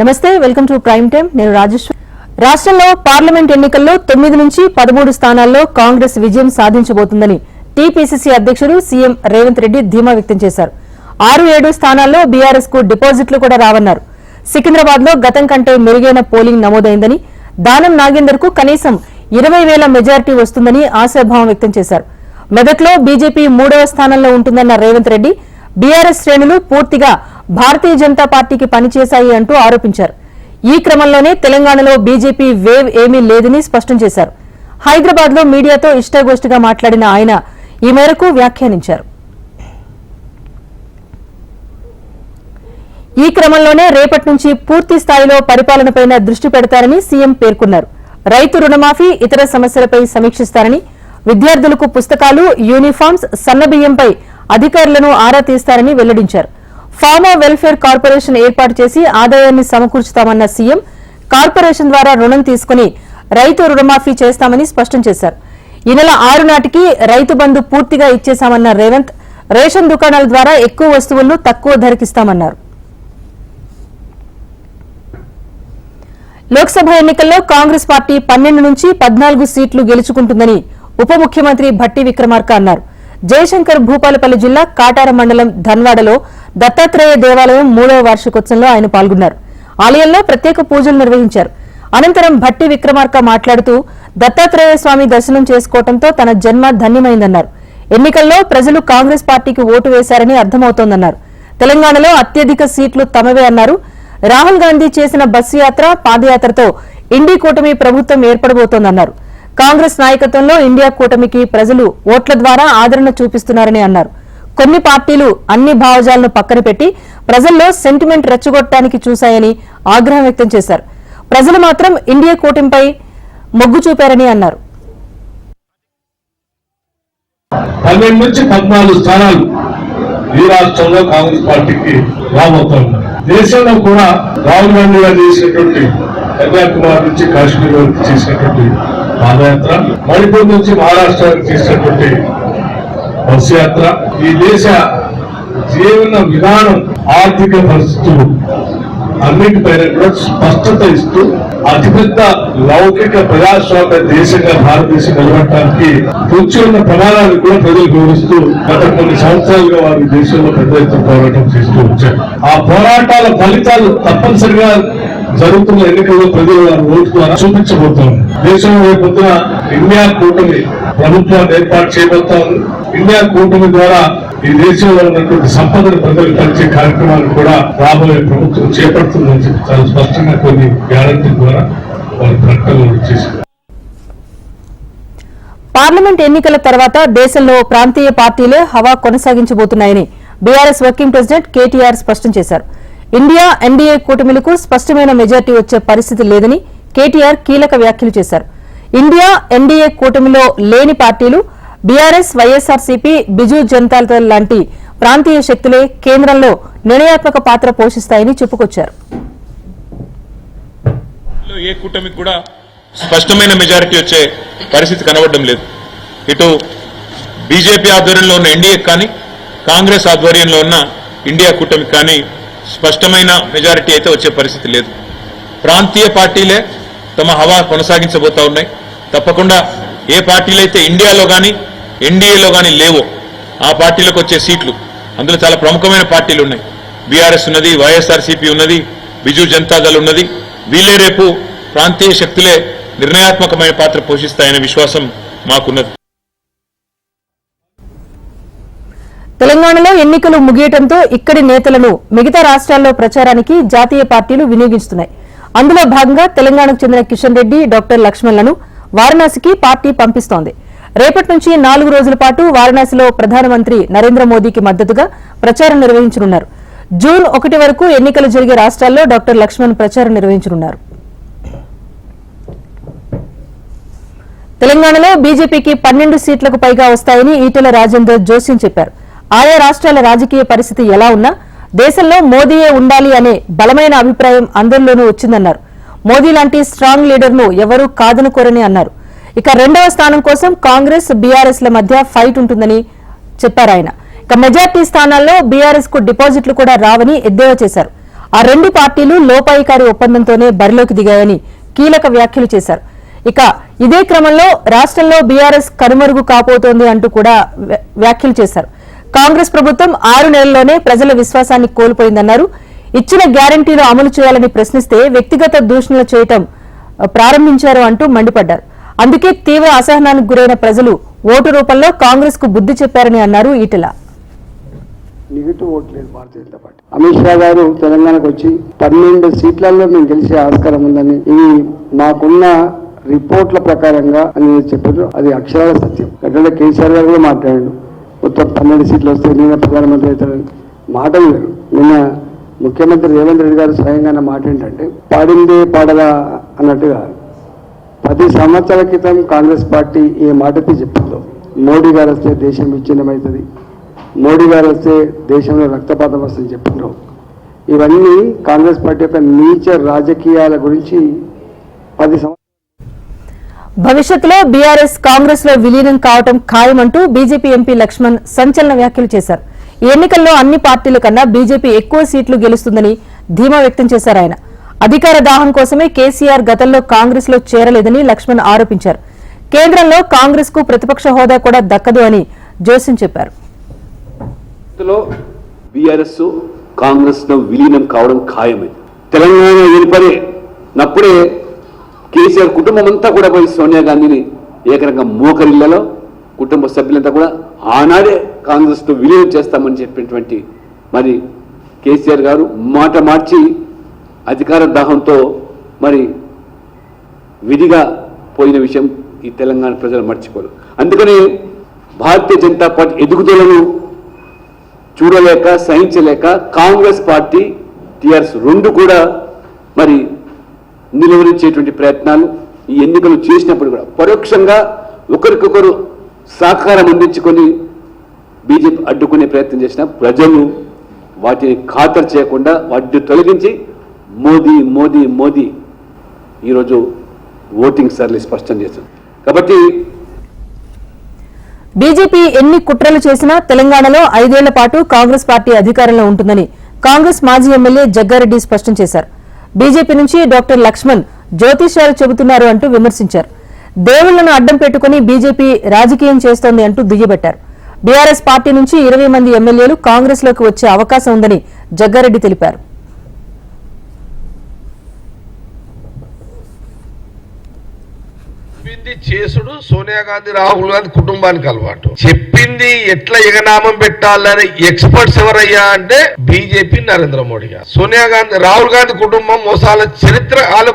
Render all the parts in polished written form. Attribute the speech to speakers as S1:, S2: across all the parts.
S1: నమస్తే, welcome to prime time. నేను రాజేశ్వరి. రాష్ట్రంలో పార్లమెంట్ ఎన్నికల్లో 9 నుంచి 13 స్థానాల్లో కాంగ్రెస్ విజయం సాధించబోతుందని టీపీసీసీ అధ్యక్షుడు సీఎం రేవంత్ రెడ్డి ధీమా వ్యక్తం చేశారు. 6-7 స్థానాల్లో బీఆర్ఎస్ కు డిపాజిట్లు కూడా రావన్నారు. సికింద్రాబాద్ లో గతం కంటే మెరుగైన పోలింగ్ నమోదైందని, దానం నాగేందర్ కు కనీసం 20,000 మెజారిటీ వస్తుందని ఆశాభావం వ్యక్తం చేశారు. మెదక్లో బీజేపీ 3వ స్థానంలో ఉంటుందన్న రేవంత్ రెడ్డి బీఆర్ఎస్ శ్రేణులు పూర్తిగా భారతీయ జనతా పార్టీకి పనిచేశాయి అంటూ ఆరోపించారు. ఈ క్రమంలోనే తెలంగాణలో బీజేపీ వేవ్ ఏమీ లేదని స్పష్టం చేశారు. హైదరాబాద్ లో మీడియాతో ఇష్టాగోష్ఠిగా మాట్లాడిన ఆయన ఈ మేరకు వ్యాఖ్యానించారు. ఈ క్రమంలోనే రేపటి నుంచి పూర్తి స్థాయిలో పరిపాలనపై దృష్టి పెడతారని సీఎం పేర్కొన్నారు. రైతు రుణమాఫీ, ఇతర సమస్యలపై సమీక్షిస్తారని, విద్యార్థులకు పుస్తకాలు, యూనిఫామ్స్, సన్నబియ్యంపై అధికారులను ఆరా తీస్తారని వెల్లడించారు. ఫార్మర్ వెల్ఫేర్ కార్పొరేషన్ ఏర్పాటు చేసి ఆదాయాన్ని సమకూర్చుతామన్న సీఎం కార్పొరేషన్ ద్వారా రుణం తీసుకుని రైతు రుణమాఫీ చేస్తామని స్పష్టం చేశారు. ఈ నెల 6 నాటికి రైతు బంధు పూర్తిగా ఇచ్చేశామన్న రేవంత్ రేషన్ దుకాణాల ద్వారా ఎక్కువ వస్తువులను తక్కువ ధరకిస్తామన్నారు. లోక్సభ ఎన్నికల్లో కాంగ్రెస్ పార్టీ 12 నుంచి 14 సీట్లు గెలుచుకుంటుందని ఉప ముఖ్యమంత్రి భట్టి విక్రమార్క అన్నారు. జయశంకర్ భూపాలపల్లి జిల్లా కాటార మండలం ధన్వాడలో దత్తాత్రేయ దేవాలయం 3వ వార్షికోత్సవంలో ఆయన పాల్గొన్నారు. ఆలయంలో ప్రత్యేక పూజలు నిర్వహించారు. అనంతరం భట్టి విక్రమార్క మాట్లాడుతూ దత్తాత్రేయ స్వామి దర్శనం చేసుకోవడంతో తన జన్మ ధన్యమైందన్నారు. ఎన్నికల్లో ప్రజలు కాంగ్రెస్ పార్టీకి ఓటు వేశారని అర్థమవుతోందన్నారు. తెలంగాణలో అత్యధిక సీట్లు తమవే అన్నారు. రాహుల్ గాంధీ చేసిన బస్సు యాత్ర, పాదయాత్రతో ఇండీ కూటమి ప్రభుత్వం ఏర్పడబోతోందన్నారు. కాంగ్రెస్ నాయకత్వంలో ఇండియా కూటమికి ప్రజలు ఓట్ల ద్వారా ఆదరణ చూపిస్తున్నారని అన్నారు. కొన్ని పార్టీలు అన్ని భావజాలను పక్కన పెట్టి ప్రజల్లో సెంటిమెంట్ రెచ్చగొట్టడానికి చూశాయని ఆగ్రహం వ్యక్తం చేశారు. ప్రజలు మాత్రం ఇండియా కూటమిపై మొగ్గు చూపారని అన్నారు.
S2: 12 నుంచి 14 స్థానాలు ఈ రాష్ట్రంలో కాంగ్రెస్ పార్టీకి రాబోతోంది. దేశంలో కూడా రాహుల్ గాంధీ గారు చేసినటువంటి కన్యాకుమారి నుంచి కాశ్మీర్ వరకు చేసినటువంటి పాదయాత్ర, మణిపూర్ నుంచి మహారాష్ట్ర వరకు చేసినటువంటి బస్సు యాత్ర, ఈ దేశ జీవన విధానం, ఆర్థిక పరిస్థితులు అన్నిటిపైన కూడా స్పష్టత ఇస్తూ అతిపెద్ద లౌకిక ప్రజాస్వామ్య దేశంగా భారతదేశం నిలబడటానికి పొంచి ఉన్న ప్రమాణాలను కూడా ప్రజలు గౌరవిస్తూ గత కొన్ని సంవత్సరాలుగా వారి దేశంలో పెద్ద ఎత్తున పోరాటం చేస్తూ వచ్చారు. ఆ పోరాటాల ఫలితాలు తప్పనిసరిగా జరుగుతున్న ఎన్నికల్లో ప్రజలు వారి ఓటు ద్వారా చూపించబోతోంది. దేశంలో రేపొద్దున ఇండియా కూటమి ప్రభుత్వాన్ని ఏర్పాటు చేయబోతా ఉంది. ఇండియా కూటమి ద్వారా ఈ దేశంలో ఉన్నటువంటి సంపదను ప్రజలకు పంచే కార్యక్రమాలు కూడా రాబోయే ప్రభుత్వం చేపడుతుందని చెప్పి చాలా స్పష్టంగా కొన్ని గ్యారంటీ ద్వారా వారి ప్రకటనలు చేశారు.
S1: పార్లమెంట్ ఎన్నికల తర్వాత దేశంలో ప్రాంతీయ పార్టీలే హవా కొనసాగించబోతున్నాయని బీఆర్ఎస్ వర్కింగ్ ప్రెసిడెంట్ కేటీఆర్ స్పష్టం చేశారు. ఇండియా, ఎన్డీఏ కూటమిలకు స్పష్టమైన మెజార్టీ వచ్చే పరిస్థితి లేదని కేటీఆర్ కీలక వ్యాఖ్యలు చేశారు. ఇండియా, ఎన్డీఏ కూటమిలో లేని పార్టీలు బీఆర్ఎస్, వైఎస్ఆర్సీపీ, బిజు జనతాదళ్ లాంటి ప్రాంతీయ శక్తులే కేంద్రంలో నిర్ణయాత్మక పాత్ర పోషిస్తాయని చెప్పుకొచ్చారు.
S3: ఏ కూటమికి కూడా స్పష్టమైన మెజారిటీ వచ్చే పరిస్థితి కనబడడం లేదు. ఇటు బీజేపీ ఆధ్వర్యంలో ఉన్న ఎన్డీఏ కానీ, కాంగ్రెస్ ఆధ్వర్యంలో ఉన్న ఇండియా కూటమికి కానీ స్పష్టమైన మెజారిటీ అయితే వచ్చే పరిస్థితి లేదు. ప్రాంతీయ పార్టీలే తమ హవా కొనసాగించబోతా ఉన్నాయి. తప్పకుండా ఏ పార్టీలైతే ఇండియాలో కానీ ఎన్డీఏలో కానీ లేవో ఆ పార్టీలకు వచ్చే సీట్లు, అందులో చాలా ప్రముఖమైన పార్టీలు ఉన్నాయి. బీఆర్ఎస్ ఉన్నది, వైఎస్ఆర్సీపీ ఉన్నది, బిజు జనతాదళ్ ఉన్నది. వీళ్ళే రేపు ప్రాంతీయ శక్తులే నిర్ణయాత్మకమైన పాత్ర పోషిస్తాయనే విశ్వాసం మాకున్నది.
S1: తెలంగాణలో ఎన్నికలు ముగియటంతో ఇక్కడి నేతలను మిగతా రాష్ట్రాల్లో ప్రచారానికి జాతీయ పార్టీలు వినియోగిస్తున్నాయి. అందులో భాగంగా తెలంగాణకు చెందిన కిషన్ రెడ్డి, డాక్టర్ లక్ష్మణ్లను వారణాసికి పార్టీ పంపిస్తోంది. రేపటి నుంచి 4 రోజుల పాటు వారణాసిలో ప్రధానమంత్రి నరేంద్ర మోదీకి మద్దతుగా ప్రచారం నిర్వహించనున్నారు. జూన్ 1 వరకు ఎన్నికలు జరిగే రాష్ట్రాల్లో డాక్టర్ లక్ష్మణ్ ప్రచారం నిర్వహించనున్నారు. తెలంగాణలో బీజేపీకి 12 సీట్లకు పైగా వస్తాయని ఈటెల రాజేందర్ జోస్యం చెప్పారు. ఆయా రాష్ట్రాల రాజకీయ పరిస్థితి ఎలా ఉన్నా దేశంలో మోదీయే ఉండాలి అనే బలమైన అభిప్రాయం అందరిలోనూ వచ్చిందన్నారు. మోదీ లాంటి స్ట్రాంగ్ లీడర్ను ఎవరూ కాదనుకోరని అన్నారు. ఇక 2వ స్థానం కోసం కాంగ్రెస్, బీఆర్ఎస్ ల మధ్య ఫైట్ ఉంటుందని చెప్పారు ఆయన. ఇక మెజార్టీ స్థానాల్లో బీఆర్ఎస్ కు డిపాజిట్లు కూడా రావని ఎద్దేవా చేశారు. ఆ రెండు పార్టీలు లోపాయికారి ఒప్పందంతోనే బరిలోకి దిగాయని కీలక వ్యాఖ్యలు చేశారు. ఇక ఇదే క్రమంలో రాష్ట్రంలో బీఆర్ఎస్ కనుమరుగు కాబోతోంది అంటూ కూడా వ్యాఖ్యలు చేశారు. కాంగ్రెస్ ప్రభుత్వం 6 నెలల్లోనే ప్రజల విశ్వాసాన్ని కోల్పోయిందన్నారు. ఇచ్చిన గ్యారంటీలు అమలు చేయాలని ప్రశ్నిస్తే వ్యక్తిగత దూషణలు చేయటం ప్రారంభించారు అంటూ మండిపడ్డారు. అందుకే తీవ్ర అసహనానికి గురైన ప్రజలు ఓటు రూపంలో కాంగ్రెస్ కు బుద్ధి చెప్పారని అన్నారు ఈటెల.
S4: నెగిటివ్ ఓట్ లేదు భారతీయ జనతా పార్టీ. అమిత్ షా గారు తెలంగాణకు వచ్చి 12 సీట్లలో మేము గెలిచే ఆస్కారం ఉందని ఇది మాకున్న రిపోర్ట్ల ప్రకారంగా అని చెప్పారు. అది అక్షరాల సత్యం. ఎందుకంటే కేసీఆర్ గారు కూడా మాట్లాడాడు, మొత్తం 12 సీట్లు వస్తే నేను ప్రధానమంత్రి అవుతాడని. మాటలు లేరు. నిన్న ముఖ్యమంత్రి రేవంత్ రెడ్డి గారు స్వయంగా మాట ఏంటంటే పాడిందే పాడదా అన్నట్టుగా 10 సంవత్సరాల క్రితం కాంగ్రెస్ పార్టీ ఏ మాటతో చెప్పిందో, మోడీ గారు వస్తే దేశం విచ్ఛిన్నమవుతుంది, మోడీ గారు వస్తే దేశంలో రక్తపాతం వస్తుందని చెప్పిండ్రు. ఇవన్నీ కాంగ్రెస్ పార్టీ యొక్క నీచ రాజకీయాల గురించి 10 సంవత్సరాలు.
S1: భవిష్యత్తులో బీఆర్ఎస్ కాంగ్రెస్ లో విలీనం కావటం ఖాయమంటూ బీజేపీ ఎంపీ లక్ష్మణ్ సంచలన వ్యాఖ్యలు చేశారు. ఈ ఎన్నికల్లో అన్ని పార్టీల కన్నా బీజేపీ ఎక్కువ సీట్లు గెలుస్తుందని ధీమా వ్యక్తం చేశారు ఆయన. అధికార దాహం కోసమే కేసీఆర్ గతంలో కాంగ్రెస్ లో చేరలేదని లక్ష్మణ్ ఆరోపించారు. కేంద్రంలో కాంగ్రెస్ కు ప్రతిపక్ష హోదా కూడా దక్కదు అని జోస్యం చెప్పారు.
S5: బీఆర్ఎస్ కాంగ్రెస్ లో విలీనం కావడం ఖాయమే. తెలంగాణ ఏర్పడినప్పుడే కేసీఆర్ కుటుంబం అంతా కూడా పోయి సోనియా గాంధీని ఏకరంగా మోకరిళ్లలో కుటుంబ సభ్యులంతా కూడా ఆనాడే కాంగ్రెస్ తో విలీనం చేస్తామని చెప్పినటువంటి మరి కేసీఆర్ గారు మాట మార్చి అధికార దాహంతో మరి విధిగా పోయిన విషయం ఈ తెలంగాణ ప్రజలు మర్చిపోరు. అందుకని భారతీయ జనతా పార్టీ ఎదుగుదలను చూడలేక సహించలేక కాంగ్రెస్ పార్టీ టీఆర్ఎస్ రెండు కూడా మరి నిలువరించేటువంటి ప్రయత్నాలు ఈ ఎన్నికలు చేసినప్పుడు కూడా పరోక్షంగా ఒకరికొకరు సహకారం అందించుకొని బీజేపీ అడ్డుకునే ప్రయత్నం చేసిన ప్రజలు వాటిని ఖాతరు చేయకుండా వాటిని తొలగించి మోదీ మోదీ మోదీ ఈరోజు ఓటింగ్ సర్లీ స్పష్టం చేస్తుంది. కాబట్టి
S1: బీజేపీ ఎన్ని కుట్రలు చేసినా తెలంగాణలో 5 ఏళ్ల పాటు కాంగ్రెస్ పార్టీ అధికారంలో ఉంటుందని కాంగ్రెస్ మాజీ ఎమ్మెల్యే జగ్గారెడ్డి స్పష్టం చేశారు. బీజేపీ నుంచి డాక్టర్ లక్ష్మణ్ జ్యోతిష్యాలు చెబుతున్నారు అంటూ విమర్శించారు. దేవుళ్లను అడ్డం పెట్టుకుని బీజేపీ రాజకీయం చేస్తోంది అంటూ దుయ్యబట్టారు. బీఆర్ఎస్ పార్టీ నుంచి 20 మంది ఎమ్మెల్యేలు కాంగ్రెస్ లోకి వచ్చే అవకాశం ఉందని జగ్గారెడ్డి తెలిపారు.
S6: చేసుడు సోనియా గాంధీ రాహుల్ గాంధీ కుటుంబానికి అలవాటు. చెప్పింది ఎట్లా ఎగనామం పెట్టాలని ఎక్స్పర్ట్స్ ఎవరయ్యా అంటే బీజేపీ నరేంద్ర మోడీ గారు. సోనియా గాంధీ రాహుల్ గాంధీ కుటుంబం మోసాల చరిత్ర, వాళ్ళ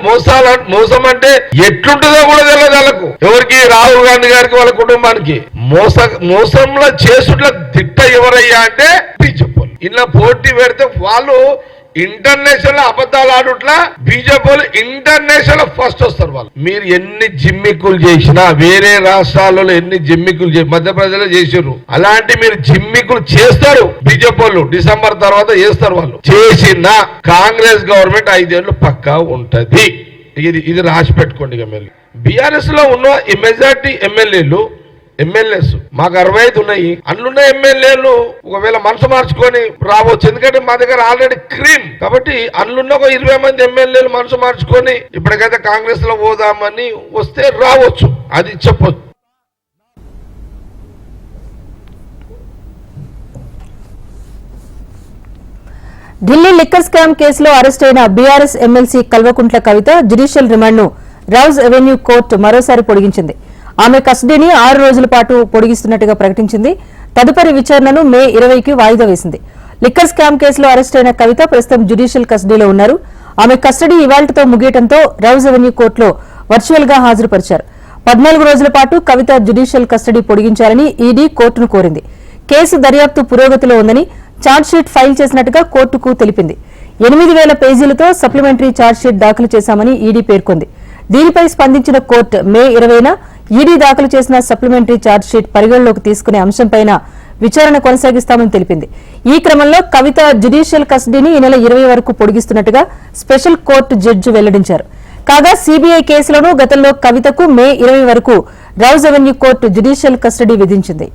S6: మోసం అంటే ఎట్లుంటుందో కూడా తెలియదు వాళ్ళకు. ఎవరికి? రాహుల్ గాంధీ గారికి వాళ్ళ కుటుంబానికి. మోసంలో చేసుట్ల తిట్ట ఎవరయ్యా అంటే బీజేపీ. ఇలా పోటీ పెడితే వాళ్ళు ఇంటర్నేషనల్ అబద్ధాలు ఆడుట్లా బీజేపీ ఇంటర్నేషనల్ ఫస్ట్ వస్తారు వాళ్ళు. మీరు ఎన్ని జిమ్మికులు చేసినా, వేరే రాష్ట్రాలలో ఎన్ని జిమ్మికులు మధ్యప్రదేశ్ చేసారు, అలాంటి మీరు జిమ్మికులు చేస్తారు బీజేపీ వాళ్ళు. డిసెంబర్ తర్వాత చేస్తారు వాళ్ళు. చేసిన కాంగ్రెస్ గవర్నమెంట్ 5 ఏళ్ళు పక్కా ఉంటది. ఇది రాసి పెట్టుకోండి. ఇక మీరు బీఆర్ఎస్ లో ఉన్న ఈ మెజార్టీ ఎమ్మెల్యేస్ మాకు 65 ఉన్నాయి. అందులో ఎమ్మెల్యేలు ఒకవేళ మనసు మార్చుకొని రావచ్చు. ఎందుకంటే మా దగ్గర ఆల్రెడీ క్రీమ్. కాబట్టి అందులో ఒక 20 మంది ఎమ్మెల్యేలు మనసు మార్చుకొని ఇప్పటికైతే కాంగ్రెస్ లో పోదామని వస్తే రావచ్చు. అది చెప్పొచ్చు.
S1: ఢిల్లీ లిక్కర్ స్కామ్ కేసులో అరెస్ట్ అయిన BRS MLC Kalvakuntla Kavitha judicial remand ను రౌజ్ అవెన్యూ కోర్టు మరోసారి పొడిగించింది. ఆమె కస్టడీని 6 రోజుల పాటు పొడిగిస్తున్నట్టుగా ప్రకటించింది. తదుపరి విచారణను మే 20కి వాయిదా వేసింది. లిక్కర్ స్కామ్ కేసులో అరెస్ట్ అయిన కవిత ప్రస్తుతం జ్యుడిషియల్ కస్టడీలో ఉన్నారు. ఆమె కస్టడీ ఇవాళ్టితో ముగియడంతో రౌజ్ అవెన్యూ కోర్టులో వర్చువల్ గా హాజరుపరిచారు. 14 రోజుల పాటు కవిత జ్యుడిషియల్ కస్టడీ పొడిగించాలని ఈడీ కోర్టును కోరింది. కేసు దర్యాప్తు పురోగతిలో ఉందని ఛార్జ్షీట్ ఫైల్ చేసినట్టుగా కోర్టుకు తెలిపింది. 8000 పేజీలతో సప్లిమెంటరీ ఛార్జ్షీట్ దాఖలు చేశామని ఈడీ పేర్కొంది. దీనిపై స్పందించిన కోర్టు మే 20న ఈడీ దాఖలు చేసిన సప్లిమెంటరీ ఛార్జ్షీట్ పరిగణలోకి తీసుకునే అంశంపై విచారణ కొనసాగిస్తామని తెలిపింది. ఈ క్రమంలో కవిత జ్యుడిషియల్ కస్టడీని ఈ నెల 20 వరకు పొడిగిస్తున్నట్టుగా స్పెషల్ కోర్టు జడ్జి వెల్లడించారు. కాగా సీబీఐ కేసులోనూ గతంలో కవితకు మే 20 వరకు Rouse Avenue court judicial custody విధించింది.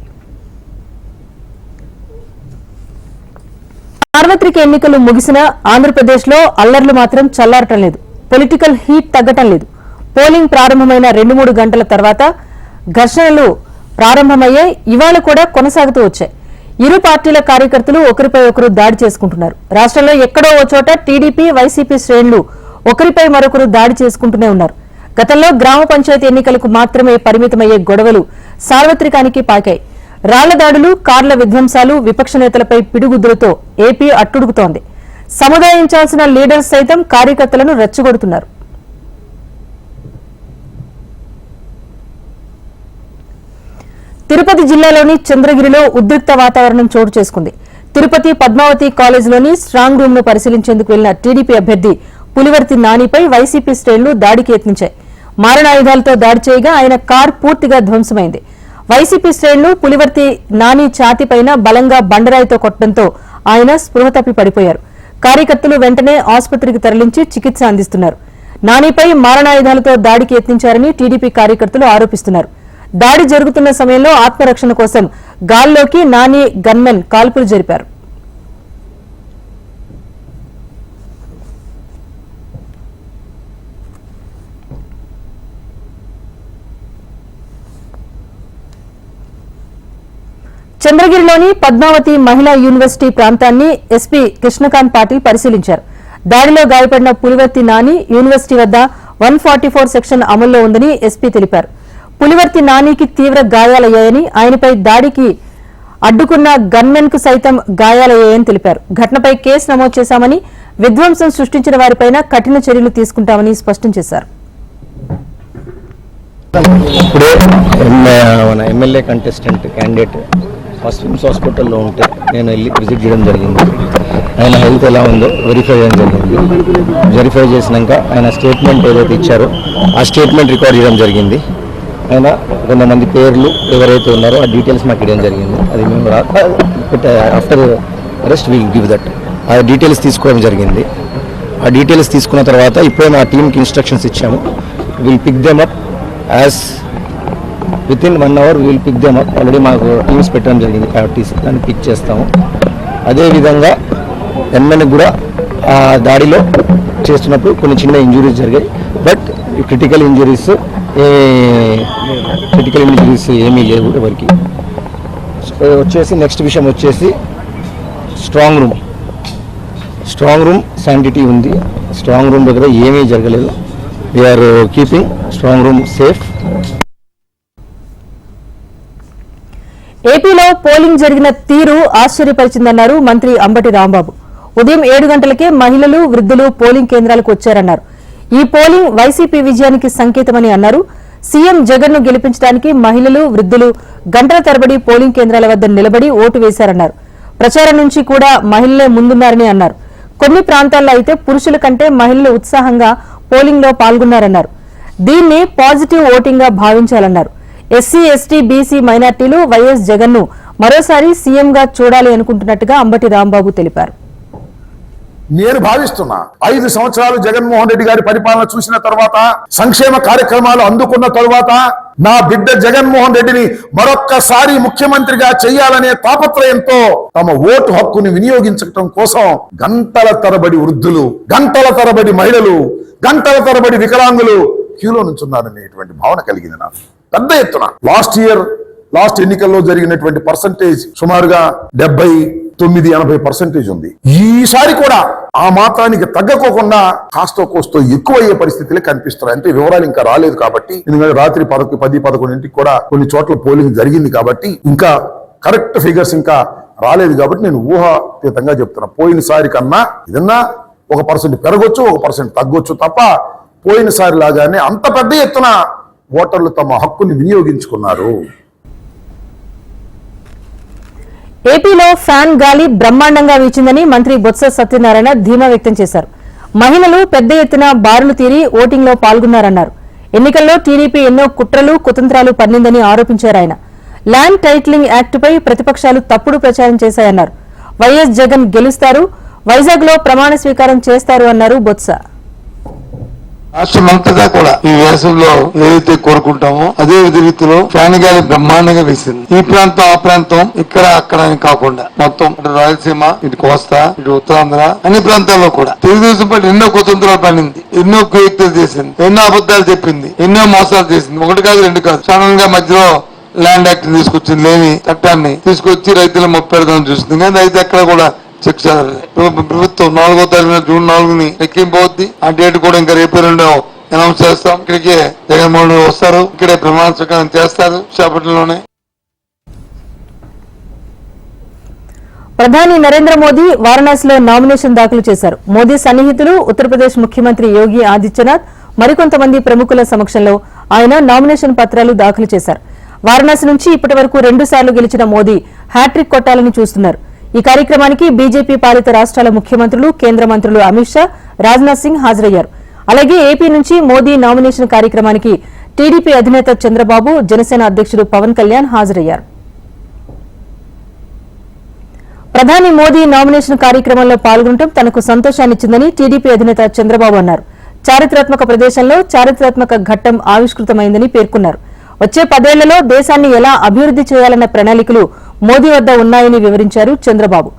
S1: సార్వత్రిక ఎన్నికలు ముగిసినా ఆంధ్రప్రదేశ్లో అల్లర్లు మాత్రం చల్లారటం లేదు. పొలిటికల్ హీట్ తగ్గటం లేదు. పోలింగ్ ప్రారంభమైన 2-3 గంటల తర్వాత ఘర్షణలు ప్రారంభమయ్యాయి. ఇవాళ కూడా కొనసాగుతూ వచ్చాయి. ఇరు పార్టీల కార్యకర్తలు ఒకరిపై ఒకరు దాడి చేసుకుంటున్నారు. రాష్ట్రంలో ఎక్కడో ఓ చోట టీడీపీ, వైసీపీ శ్రేణులు ఒకరిపై మరొకరు దాడి చేసుకుంటూనే ఉన్నారు. గతంలో గ్రామ పంచాయతీ ఎన్నికలకు మాత్రమే పరిమితమయ్యే గొడవలు సార్వత్రికానికి పాకాయి. రాళ్ల దాడులు, కార్ల విధ్వంసాలు, విపక్ష నేతలపై పిడుగుద్దులతో ఏపీ అట్టుడుగుతోంది. సముదాయించాల్సిన లీడర్స్ సైతం కార్యకర్తలను రెచ్చగొడుతున్నారు. తిరుపతి జిల్లాలోని చంద్రగిరిలో ఉద్రిక్త వాతావరణం చోటు చేసుకుంది. తిరుపతి పద్మావతి కాలేజీలోని స్ట్రాంగ్ రూమ్ ను పరిశీలించేందుకు వెళ్లిన టీడీపీ అభ్యర్థి పులివర్తి నానిపై వైసీపీ శ్రేణులు దాడికి యత్నించాయి. మారణాయుధాలతో దాడి చేయగా ఆయన కార్ పూర్తిగా ధ్వంసమైంది. వైసీపీ శ్రేణులు పులివర్తి నాని ఛాతీపైన బలంగా బండరాయితో కొట్టడంతో ఆయన స్పృహ తప్పి పడిపోయారు. కార్యకర్తలు వెంటనే ఆసుపత్రికి తరలించి చికిత్స అందిస్తున్నారు. నానిపై మారణాయుధాలతో దాడికి యత్నించారని టీడీపీ కార్యకర్తలు ఆరోపిస్తున్నారు. దాడి జరుగుతున్న సమయంలో ఆత్మరక్షణ కోసం గాల్లోకి నాని గన్మెన్ కాల్పులు జరిపారు. చంద్రగిరిలోని పద్మావతి మహిళా యూనివర్సిటీ ప్రాంతాన్ని ఎస్పీ కృష్ణకాంత్ పాటిల్ పరిశీలించారు. దాడిలో గాయపడిన పులివర్తి నాని యూనివర్సిటీ వద్ద 144 సెక్షన్ అమల్లో ఉందని ఎస్పీ తెలిపారు. పులివర్తి నానికి తీవ్ర గాయాలయ్యాయని, ఆయనపై దాడికి అడ్డుకున్న గన్మెన్ కు సైతం గాయాలయ్యాయని తెలిపారు. ఘటనపై కేసు నమోదు చేశామని, విధ్వంసం సృష్టించిన వారిపైన కఠిన చర్యలు తీసుకుంటామని స్పష్టం చేశారు.
S7: ఇప్పుడే మన MLA contestant candidate first SVIMS హాస్పిటల్లో ఉంటే నేను వెళ్ళి విజిట్ చేయడం జరిగింది. ఆయన హెల్త్ ఎలా ఉందో వెరిఫై చేయడం జరిగింది. వెరిఫై చేసినాక ఆయన స్టేట్మెంట్ ఏదైతే ఇచ్చారో ఆ స్టేట్మెంట్ రికార్డ్ చేయడం జరిగింది. ఆయన కొంతమంది పేర్లు ఎవరైతే ఉన్నారో ఆ డీటెయిల్స్ మాకు ఇవ్వడం జరిగింది. అది మేము after arrest will give that ఆ డీటెయిల్స్ తీసుకోవడం జరిగింది. ఆ డీటెయిల్స్ తీసుకున్న తర్వాత ఇప్పుడే మా టీంకి ఇన్స్ట్రక్షన్స్ ఇచ్చాము. Will pick them up as within 1 hour will pick them up. Already మాకు టీమ్స్ పెట్టడం జరిగింది, ప్యాటీస్ దాన్ని పిక్ చేస్తాము. అదేవిధంగా ఎమ్మెల్యేకి కూడా ఆ దాడిలో చేస్తున్నప్పుడు కొన్ని చిన్న ఇంజురీస్ జరిగాయి. బట్ క్రిటికల్ ఇంజురీస్ ఏమీ లేవు ఎవరికి. వచ్చేసి నెక్స్ట్ విషయం వచ్చేసి స్ట్రాంగ్ రూమ్ శానిటీ ఉంది. స్ట్రాంగ్ రూమ్ దగ్గర ఏమీ జరగలేదు. We're keeping strong room safe.
S1: ఏపీలో పోలింగ్ జరిగిన తీరు ఆశ్చర్యపరిచిందన్నారు మంత్రి అంబటి రాంబాబు. ఉదయం 7 గంటలకే మహిళలు, వృద్ధులు పోలింగ్ కేంద్రాలకు వచ్చారన్నారు. ఈ పోలింగ్ వైసీపీ విజయానికి సంకేతమని అన్నారు. సీఎం జగన్ ను గెలిపించడానికి మహిళలు, వృద్ధులు గంటల తరబడి పోలింగ్ కేంద్రాల వద్ద నిలబడి ఓటు వేశారన్నారు. ప్రచారం నుంచి కూడా మహిళలే ముందున్నారని అన్నారు. కొన్ని ప్రాంతాల్లో అయితే పురుషుల కంటే మహిళలు ఉత్సాహంగా పోలింగ్ లో పాల్గొన్నారన్నారు. దీన్ని పాజిటివ్ ఓటింగ్ గా భావించాలన్నారు. ఎస్సీ, ఎస్టీ, బీసీ మైనార్టీలు వైఎస్ జగన్ ను మరోసారి సీఎంగా చూడాలి అనుకుంటున్నట్టుగా అంబటి రాంబాబు తెలిపారు.
S8: నేను భావిస్తున్నా 5 సంవత్సరాలు జగన్మోహన్ రెడ్డి గారి పరిపాలన చూసిన తర్వాత, సంక్షేమ కార్యక్రమాలు అందుకున్న తరువాత నా బిడ్డ జగన్మోహన్ రెడ్డిని మరొక్కసారి ముఖ్యమంత్రిగా చేయాలనే తాపత్రయంతో తమ ఓటు హక్కుని వినియోగించడం కోసం గంటల తరబడి వృద్ధులు, గంటల తరబడి మహిళలు, గంటల తరబడి వికలాంగులు క్యూలో నుంచున్నారనేటువంటి భావన కలిగింది నాకు పెద్ద ఎత్తున. లాస్ట్ ఎన్నికల్లో జరిగినటువంటి పర్సంటేజ్ సుమారుగా 79-80% ఉంది. ఈసారి కూడా ఆ మాత్రానికి తగ్గకోకుండా కాస్తో కోస్తో ఎక్కువయ్యే పరిస్థితులే కనిపిస్తున్నాయి. అంటే వివరాలు ఇంకా రాలేదు కాబట్టి, ఎందుకంటే రాత్రి 10-11 కూడా కొన్ని చోట్ల పోలింగ్ జరిగింది కాబట్టి ఇంకా కరెక్ట్ ఫిగర్స్ ఇంకా రాలేదు. కాబట్టి నేను ఊహాతీతంగా చెప్తున్నా, పోయినసారి కన్నా ఏదన్నా 1% పెరగొచ్చు, 1% తగ్గొచ్చు తప్ప పోయినసారి లాగానే అంత పెద్ద ఎత్తున ఓటర్లు తమ హక్కుని వినియోగించుకున్నారు.
S1: ఏపీలో ఫ్యాన్ గాలి బ్రహ్మాండంగా వీచిందని మంత్రి బొత్స సత్యనారాయణ ధీమా వ్యక్తం చేశారు. మహిళలు పెద్ద ఎత్తున బారులు తీరి ఓటింగ్ లో పాల్గొన్నారన్నారు. ఎన్నికల్లో టీడీపీ ఎన్నో కుట్రలు, కుతంత్రాలు పన్నిందని ఆరోపించారు ఆయన. ల్యాండ్ టైటిలింగ్ యాక్టుపై ప్రతిపక్షాలు తప్పుడు ప్రచారం చేశాయన్నారు. వైఎస్ జగన్ గెలుస్తారు, వైజాగ్ లో ప్రమాణ స్వీకారం చేస్తారు అన్నారు బొత్స.
S9: రాష్ట్రమంతటా కూడా ఈ వేసవిలో ఏదైతే కోరుకుంటామో అదే రీతిలో ఫ్యాన్ గాలి బ్రహ్మాండంగా వేసింది. ఈ ప్రాంతం ఆ ప్రాంతం ఇక్కడ అక్కడ అని కాకుండా మొత్తం ఇటు రాయలసీమ, ఇటు కోస్తా, ఇటు ఉత్తరాంధ్ర అన్ని ప్రాంతాల్లో కూడా తెలుగుదేశం పార్టీ ఎన్నో కుతంత్రాలు పడింది, ఎన్నో కుయుక్తులు చేసింది, ఎన్నో అబద్ధాలు చెప్పింది, ఎన్నో మోసాలు చేసింది. ఒకటి కాదు రెండు కాదు. సడన్ గా మధ్యలో ల్యాండ్ యాక్ట్ తీసుకొచ్చింది, లేని చట్టాన్ని తీసుకొచ్చి రైతులు మొప్పెడదామని చూస్తుంది. కానీ రైతు ఎక్కడ కూడా శిక్ష ప్రభుత్వం 4వ తారీఖున జూన్ 4ని ఎక్కింపవుద్ది. ఆ డేట్ కూడా ఇంకా రేపు 2 అనౌన్స్ చేస్తాం. ఇక్కడికే జగన్మోహన్ వస్తారు, ఇక్కడే ప్రమాణ స్వీకారం చేస్తారు విశాఖపట్నంలోనే.
S1: ప్రధాని నరేంద్ర మోదీ వారణాసిలో నామినేషన్ దాఖలు చేశారు. మోదీ సన్నిహితులు ఉత్తరప్రదేశ్ ముఖ్యమంత్రి యోగి ఆదిత్యనాథ్ మరికొంతమంది ప్రముఖుల సమక్షంలో ఆయన నామినేషన్ పత్రాలు దాఖలు చేశారు. వారణాసి నుంచి ఇప్పటి వరకు 2 సార్లు గెలిచిన మోదీ హ్యాట్రిక్ కొట్టాలని చూస్తున్నారు. ఈ కార్యక్రమానికి బీజేపీ పాలిత రాష్ట్రాల ముఖ్యమంత్రులు, కేంద్ర మంత్రులు అమిత్ షా, రాజ్నాథ్ సింగ్ హాజరయ్యారు. అలాగే ఏపీ నుంచి మోదీ నామినేషన్ కార్యక్రమానికి టీడీపీ అధినేత చంద్రబాబు, జనసేన అధ్యకుడు పవన్ కళ్యాణ్ హాజరయ్యారు. ప్రధాని మోదీ నామినేషన్ కార్యక్రమంలో పాల్గొనడం తనకు సంతోషాన్నిచ్చిందని టీడీపీ అధినేత చంద్రబాబు అన్నారు. చారిత్రాత్మక ప్రదేశంలో చారిత్రాత్మక ఘట్టం ఆవిష్కృతమైందని పేర్కొన్నారు. వచ్చే 10 ఏళ్లలో దేశాన్ని ఎలా అభివృద్ది చేయాలన్న ప్రణాళికలు మోదీ వద్ద ఉన్నాయని వివరించారు చంద్రబాబు.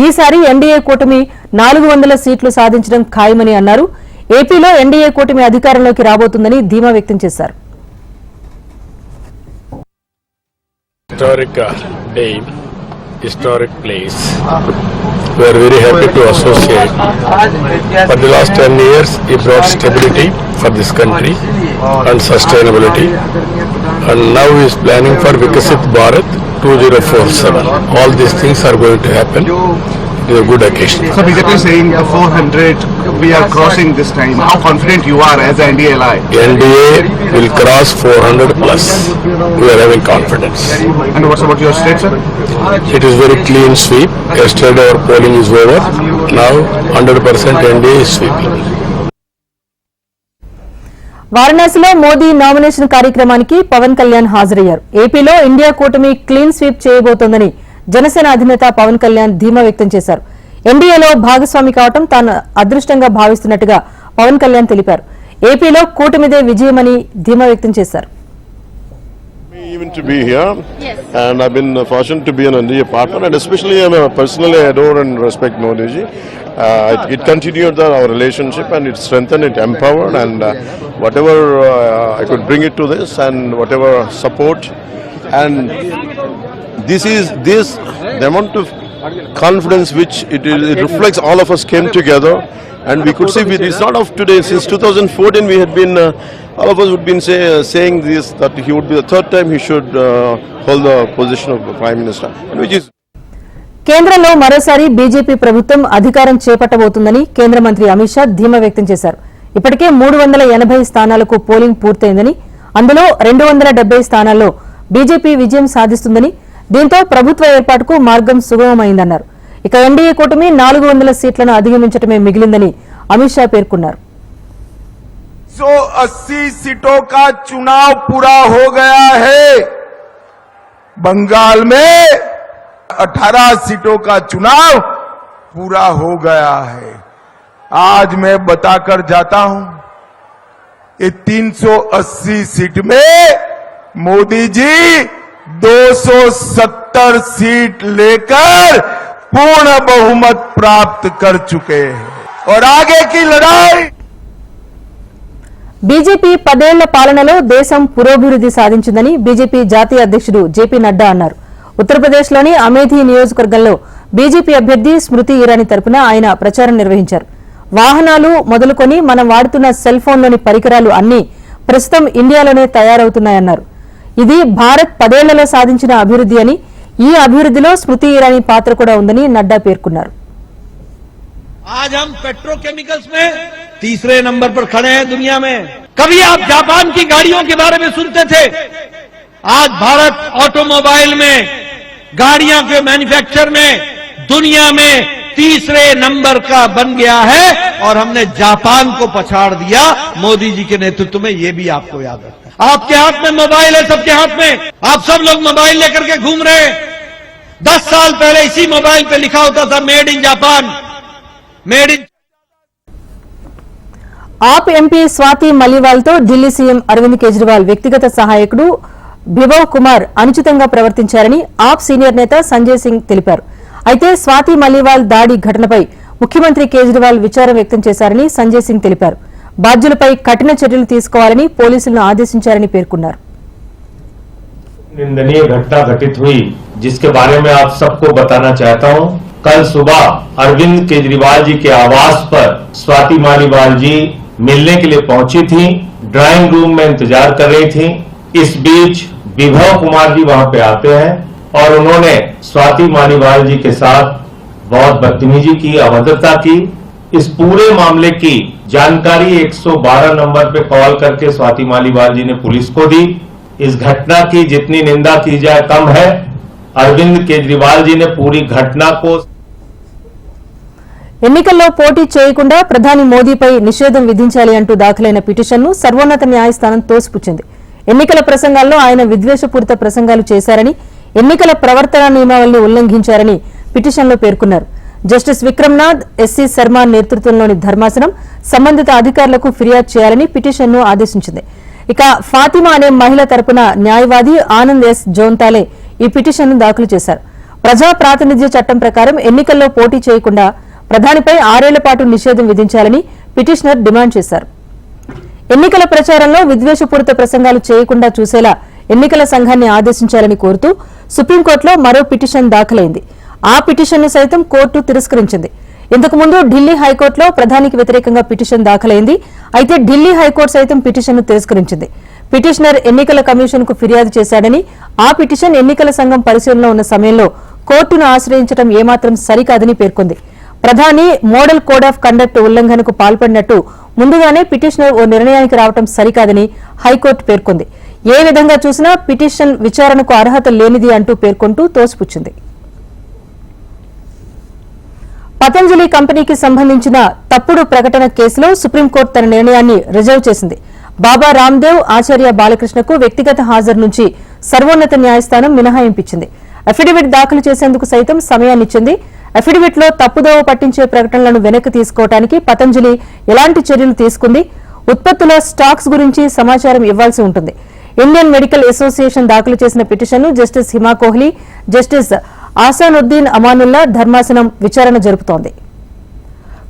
S1: ఈసారి ఎన్డీఏ కూటమి 400 సీట్లు సాధించడం ఖాయమని అన్నారు. ఏపీలో ఎన్డీఏ కూటమి అధికారంలోకి రాబోతుందని ధీమా వ్యక్తం చేశారు.
S10: Historic place. We are very happy to associate. For the last 10 years, he brought stability for this country and sustainability. And now he is planning for Vikasit Bharat 2047. All these things are going to happen. It is a good occasion.
S11: So BJP is saying 400 we are crossing this time. How confident you are as NDA ally?
S10: NDA will cross 400 plus. We are having confidence.
S11: And what's about your state, sir?
S10: It is very clean sweep. Yesterday our polling is over. Now 100% NDA is sweeping.
S1: వారణాసిలో Modi nomination కార్యక్రమానికి పవన్ కళ్యాణ్ హాజరయ్యారు. ఏపీలో India కూటమి clean sweep చేయబోతోందని Janasena అధినేత పవన్ కళ్యాణ్ ధీమా వ్యక్తం చేశారు. ఎన్డీఏలో భాగస్వామి కావడం తాను అదృష్టంగా భావిస్తున్నట్టుగా పవన్ కళ్యాణ్ తెలిపారు. ఏపీలో కూటమిదే విజయమని ధీమా వ్యక్తం చేశారు.
S12: Even to be here, and I've been fortunate to be an NDA partner, and especially I personally adore and respect Modi ji. It continued our relationship, and it strengthened, it empowered, and whatever I could bring it to this, and whatever support, and this the amount of confidence which it reflects. All of us came together, and we could see it's not of today. Since 2014, we had been. All of us would been saying this, that he would be the third time he should hold the position of the Prime Minister, which is.
S1: కేంద్రంలో మరోసారి BJP ప్రభుత్వం అధికారం చేపట్టబోతుందని కేంద్ర మంత్రి అమిత్ షా ధీమా వ్యక్తం చేశారు. ఇప్పటికే 380 స్థానాలకు పోలింగ్ పూర్తయిందని, అందులో 270 స్థానాల్లో బీజేపీ విజయం సాధిస్తుందని, దీంతో ప్రభుత్వ ఏర్పాటుకు మార్గం సుగమమైందన్నారు. ఇక ఎన్డీఏ కూటమి 400 సీట్లను అధిగమించడమే మిగిలిందని అమిత్ షా పేర్కొన్నారు.
S13: 180 सीटों का चुनाव पूरा हो गया है. बंगाल में 18 सीटों का चुनाव पूरा हो गया है. आज मैं बताकर जाता हूं, ये 380 सीट में मोदी जी 270 सीट लेकर पूर्ण बहुमत प्राप्त कर चुके हैं. और आगे की लड़ाई.
S1: బీజేపీ 10 ఏళ్ల పాలనలో దేశం పురోభివృద్ది సాధించిందని బీజేపీ జాతీయ అధ్యకుడు జేపీ నడ్డా అన్నారు. ఉత్తరప్రదేశ్లోని అమేథీ నియోజకవర్గంలో బీజేపీ అభ్యర్థి స్మృతి ఇరానీ తరపున ఆయన ప్రచారం నిర్వహించారు. వాహనాలు మొదలుకొని మనం వాడుతున్న సెల్ ఫోన్లోని పరికరాలు అన్నీ ప్రస్తుతం ఇండియాలోనే తయారవుతున్నాయన్నారు. ఇది భారత్ 10 ఏళ్లలో సాధించిన అభివృద్ది అని, ఈ అభివృద్దిలో స్మృతి ఇరానీ పాత్ర కూడా ఉందని నడ్డా పేర్కొన్నారు.
S14: आज हम पेट्रोकेमिकल्स में तीसरे नंबर पर खड़े हैं दुनिया में. कभी आप जापान की गाड़ियों के बारे में सुनते थे, आज भारत ऑटोमोबाइल में, गाड़ियों के मैन्युफैक्चर में दुनिया में तीसरे नंबर का बन गया है. और हमने जापान को पछाड़ दिया मोदी जी के नेतृत्व में. ये भी आपको याद रखना है. आपके हाथ में मोबाइल है, सबके हाथ में. आप सब लोग मोबाइल लेकर के घूम रहे हैं. 10 साल पहले इसी मोबाइल पे लिखा होता था made in Japan, made in.
S1: AAP MP Swati మలీవాల్తో ఢిల్లీ సీఎం అరవింద్ కేజ్రీవాల్ వ్యక్తిగత సహాయకుడు బిభవ్ కుమార్ అనుచితంగా ప్రవర్తించారని ఆప్ సీనియర్ నేత సంజయ్ సింగ్ తెలిపారు. అయితే స్వాతి మలీవాల్ దాడి ఘటనపై ముఖ్యమంత్రి కేజ్రీవాల్ విచారం వ్యక్తం చేశారని సంజయ్ సింగ్ తెలిపారు. బాధ్యులపై కఠిన చర్యలు తీసుకోవాలని పోలీసులను ఆదేశించారని పేర్కొన్నారు.
S15: निंदनीय घटना घटित हुई जिसके बारे में आप सबको बताना चाहता हूं। कल सुबह अरविंद केजरीवाल जी के आवास पर स्वाति मालीवाल जी मिलने के लिए पहुंची थी, ड्राइंग रूम में इंतजार कर रही थी। इस बीच विभव कुमार जी वहां पे आते हैं और उन्होंने स्वाति मालीवाल जी के साथ बहुत बदतमीजी की, अभद्रता की। इस पूरे मामले की जानकारी 112 नंबर पे कॉल करके स्वाति मालीवाल जी ने पुलिस को दी। इस घटना की जितनी निंदा की जाए कम है। अरविंद केजरीवाल जी ने पूरी घटना को
S1: ఎన్నికల్లో పోటీ చేయకుండా ప్రధాని మోదీపై నిషేధం విధించాలి అంటూ దాఖలైన పిటిషన్ను సర్వోన్నత న్యాయస్థానం తోసిపుచ్చింది. ఎన్నికల ప్రసంగాల్లో ఆయన విద్వేషపూరిత ప్రసంగాలు చేశారని, ఎన్నికల ప్రవర్తన నియమావళిని ఉల్లంఘించారని పిటిషన్లో పేర్కొన్నారు. జస్టిస్ విక్రమ్నాథ్, ఎస్సీ శర్మ నేతృత్వంలోని ధర్మాసనం సంబంధిత అధికారులకు ఫిర్యాదు చేయాలని పిటిషన్ను ఆదేశించింది. ఇక ఫాతిమా అనే మహిళ తరపున న్యాయవాది ఆనంద్ ఎస్ జోన్తాలే ఈ పిటిషన్ను దాఖలు చేశారు. ప్రజా ప్రాతినిధ్య చట్టం ప్రకారం ఎన్నికల్లో పోటీ చేయకుండా ప్రధానిపై 6 ఏళ్ల పాటు నిషేధం విధించాలని పిటిషనర్ డిమాండ్ చేశారు. ఎన్నికల ప్రచారంలో విద్వేషపూరిత ప్రసంగాలు చేయకుండా చూసేలా ఎన్నికల సంఘాన్ని ఆదేశించాలని కోరుతూ సుప్రీంకోర్టులో మరో పిటిషన్ దాఖలైంది. ఆ పిటిషన్ను సైతం కోర్టు తిరస్కరించింది. ఇంతకుముందు ఢిల్లీ హైకోర్టులో ప్రధానికి వ్యతిరేకంగా పిటిషన్ దాఖలైంది. అయితే ఢిల్లీ హైకోర్టు సైతం పిటిషన్ను తిరస్కరించింది. పిటిషనర్ ఎన్నికల కమిషన్ కు ఫిర్యాదు చేశాడని, ఆ పిటిషన్ ఎన్నికల సంఘం పరిశీలనలో ఉన్న సమయంలో కోర్టును ఆశ్రయించడం ఏమాత్రం సరికాదని పేర్కొంది. ప్రధాని మోడల్ కోడ్ ఆఫ్ కండక్ట్ ఉల్లంఘనకు పాల్పడినట్టు ముందుగానే పిటిషనర్ ఓ నిర్ణయానికి రావడం సరికాదని హైకోర్టు పేర్కొంది. ఏ విధంగా చూసినా పిటిషన్ విచారణకు అర్హత లేనిది అంటూ పేర్కొంటూ తోసిపుచ్చింది. పతంజలి కంపెనీకి సంబంధించిన తప్పుడు ప్రకటన కేసులో సుప్రీంకోర్టు తన నిర్ణయాన్ని రిజర్వ్ చేసింది. బాబా రామ్దేవ్, ఆచార్య బాలకృష్ణకు వ్యక్తిగత హాజరు నుంచి సర్వోన్నత న్యాయస్థానం మినహాయింపించింది. అఫిడవిట్ దాఖలు చేసేందుకు సైతం సమయాన్నిచ్చింది. అఫిడవిట్ లో తప్పుదోవ పట్టించే ప్రకటనలను వెనక్కి తీసుకోవడానికి పతంజలి ఎలాంటి చర్యలు తీసుకుంది, ఉత్పత్తుల స్టాక్స్ గురించి సమాచారం ఇవ్వాల్సి ఉంటుంది. ఇండియన్ మెడికల్ అసోసియేషన్ దాఖలు చేసిన పిటిషన్ను జస్టిస్ హిమా కోహ్లీ, జస్టిస్ ఆసానుద్దీన్ అమానుల్లా ధర్మాసనం విచారణ జరుపుతోంది.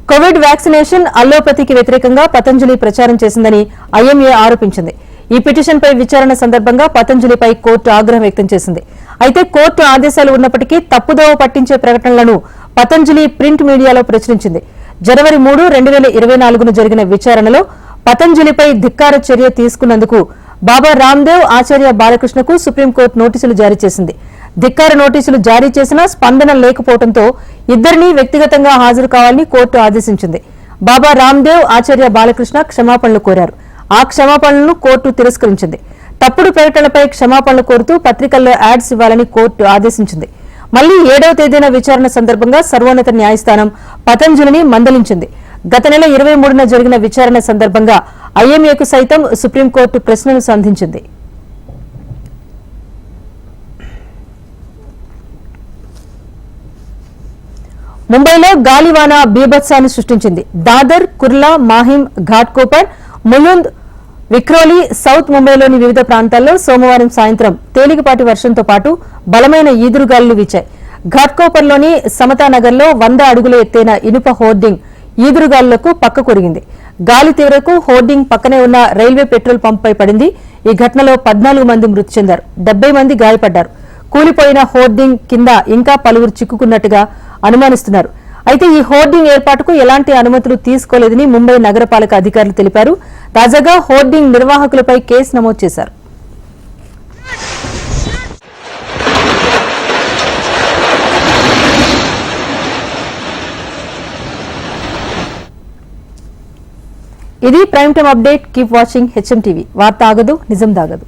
S1: కోవిడ్ వ్యాక్సినేషన్, అల్లోపతికి వ్యతిరేకంగా పతంజలి ప్రచారం చేసిందని ఐఎంఏ ఆరోపించింది. ఈ పిటిషన్పై విచారణ సందర్భంగా పతంజలిపై కోర్టు ఆగ్రహం వ్యక్తం చేసింది. అయితే కోర్టు ఆదేశాలు ఉన్నప్పటికీ తప్పుదోవ పట్టించే ప్రకటనలను పతంజలి ప్రింట్ మీడియాలో ప్రచురించింది. జనవరి 3, 2024 జరిగిన విచారణలో పతంజలిపై ధిక్కార చర్య తీసుకున్నందుకు బాబా రామ్దేవ్, ఆచార్య బాలకృష్ణకు సుప్రీంకోర్టు నోటీసులు జారీ చేసింది. ధిక్కార నోటీసులు జారీ చేసినా స్పందన లేకపోవడంతో ఇద్దరినీ వ్యక్తిగతంగా హాజరు కావాలని కోర్టు ఆదేశించింది. బాబా రామ్దేవ్, ఆచార్య బాలకృష్ణ క్షమాపణలు కోరారు. ఆ క్షమాపణలను కోర్టు తిరస్కరించింది. తప్పుడు ప్రకటనలపై క్షమాపణలు కోరుతూ పత్రికల్లో యాడ్స్ ఇవ్వాలని కోర్టు ఆదేశించింది. మళ్లీ 7వ తేదీన విచారణ సందర్భంగా సర్వోన్నత న్యాయస్థానం పతంజలిని మందలించింది. గత నెల 23న జరిగిన విచారణ సందర్భంగా ఐఎంఏకు సైతం సుప్రీంకోర్టు ప్రశ్నలు సంధించింది. ముంబైలో గాలివాన బీభత్సాన్ని సృష్టించింది. దాదర్, కుర్లా, మాహిం, ఘాట్కోపర్, ములుంద్, విక్రోలి, సౌత్ ముంబైలోని వివిధ ప్రాంతాల్లో సోమవారం సాయంత్రం తేలికపాటి వర్షంతో పాటు బలమైన ఈదురుగాలులు వీచాయి. ఘాట్కోపర్లోని సమతానగర్లో 100 అడుగుల ఎత్తైన ఇనుప హోర్డింగ్ ఈదురుగాలులకు పక్క కొరిగింది. గాలి తీవ్రకు హోర్డింగ్ పక్కనే ఉన్న రైల్వే పెట్రోల్ పంప్పై పడింది. ఈ ఘటనలో 14 మంది మృతి చెందారు, 70 మంది గాయపడ్డారు. కూలిపోయిన హోర్డింగ్ కింద ఇంకా పలువురు చిక్కుకున్నట్టుగా అనుమానిస్తున్నారు. అయితే ఈ హోర్డింగ్ ఏర్పాటుకు ఎలాంటి అనుమతులు తీసుకోలేదని ముంబై నగరపాలక అధికారులు తెలిపారు. తాజాగా హోర్డింగ్ నిర్వాహకులపై కేసు నమోదు చేశారు. ఇది prime time update. Keep watching HM TV. వార్త ఆగదు, నిజం దాగదు.